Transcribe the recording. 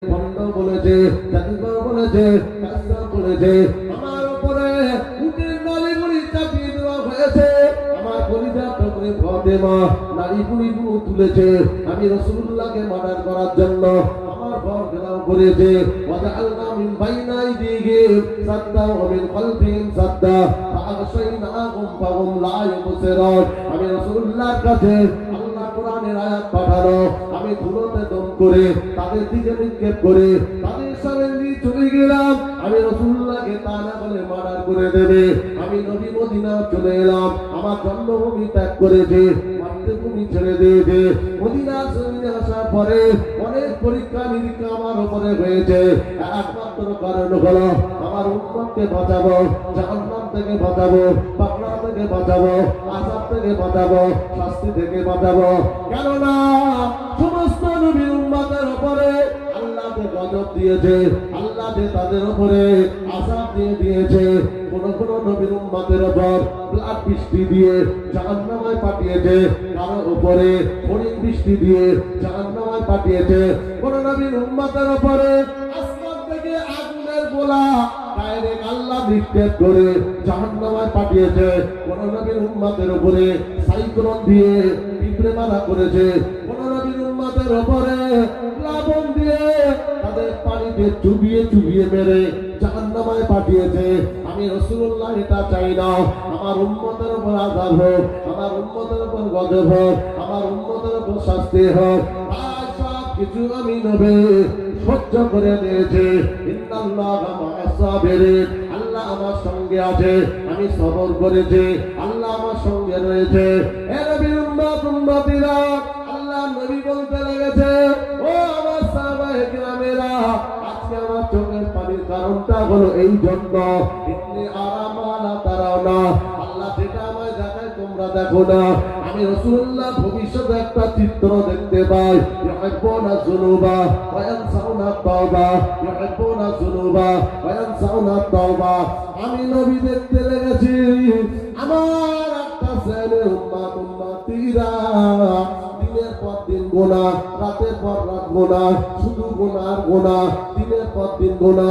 বন্ধ বলেছে, জাদুকর বলেছে, কাসর বলেছে, আমার উপরে উটের নালিগুলি চাপিয়ে দেওয়া হয়েছে। আমার কলিজার টুকরে ফাতেমা নালিগুলিগুলো তুলেছে আমি রাসূলুল্লাহকে মার্ডার করার জন্য। আমার ঘর ঘেরাও করেছে, ওয়াজআলনা মিন বাইনা আইদিহিম সাদ্দা ওয়া মিন খালফিহিম সাদ্দা ফাআগশাইনাহুম ফাহুম লা ইউবসিরুন। আমি রাসূলুল্লাহর কাছে আল্লাহ কোরআনের আয়াত পাঠানো, আমি ধুলোতে দম করে তাদের দিকে নিক্ষেপ করে তাদের সামনে নিয়ে চলে গেলাম। আমি রাসূলুল্লাহকে তা না বলে মার্ডার করে দেবে। আমি নবী মদিনা চলে এলাম, আমার জন্মভূমি ত্যাগ করেছে, মাতৃভূমি ছেড়ে দিয়েছে। মদিনা জমিনে আসার পরে অনেক পরীক্ষা নিরীক্ষা আমার উপরে হয়েছে। একমাত্র কারণ হলো আমার উম্মতকে বাঁচাবো, জাহান্নাম থেকে বাঁচাবো, পাকড়া থেকে বাঁচাবো, আযাব থেকে বাঁচাবো, শাস্তি থেকে বাঁচাবো। কেননা সমস্ত নবীর উম্মতের উপরে আল্লাহ যে গজব দিয়েছে, আল্লাহ যে তাদের উপরে আযাব দিয়ে দিয়েছে। কোন কোন নবীর উম্মতের উপর ব্লাড বৃষ্টি দিয়ে জাহান্নামে পাঠিয়েছে, কারো উপরে ফড়িং বৃষ্টি দিয়ে জাহান্নামে পাঠিয়েছে। কোন নবীর উম্মতের উপরে আসমান থেকে আগুনের গোলা ডাইরেক্ট আল্লাহ নিক্ষেপ করে জাহান্নামে পাঠিয়েছে। কোন নবীর উম্মতের উপরে সাইক্লোন দিয়ে পিঁপড়ে মারা করেছে। কোন নবীর উম্মতের উপরে প্লাবন দিয়ে তাদের পানিতে চুবিয়ে চুবিয়ে মেরে জাহান্নামে পাঠিয়েছে। আমি রাসূলুল্লাহ এটা চাই না আমার উম্মতের উপর আযাব হোক, আমার উম্মতের উপর গজব হোক, আমার উম্মতের উপর শাস্তি হোক। তাই সব কিছু আমি নবী সহ্য করে নিয়েছে। ইন্নাল্লাহা মা'আস সাবিরিন, আল্লাহ আমার সঙ্গে আছে, আমি সবর করেছি, আল্লাহ আমার সঙ্গে রয়েছে। এ নবীর উম্মত উম্মতিরা, আল্লাহ নবী বলতে লেগেছে, ও আমার সাহাবায়ে কিরামেরা, আজকে আমার চোখের পানির কারণটা হলো এই জন্য, ইন্নী আরা মা লা তারাউনা, আল্লাহ যেটা আমায় দেখায় তোমরা দেখো না। আমি রাসূলুল্লাহ ভবিষ্যতে একটা চিত্র দেখতে পাই, ইউহিব্বুনা যুনুবা ওয়া ইয়ানসাউনা তাওবা, ইউহিব্বুনা যুনুবা ওয়া ইয়ানসাউনা তাওবা। আমি নবী দেখতে লেগেছি আমার একটা ছেলে উম্মত উম্মতিরা দিনের পর দিন গোনা, রাতের পর রাত গোনা, শুধু গোনার গোনা, দিনের পর দিন গোনা।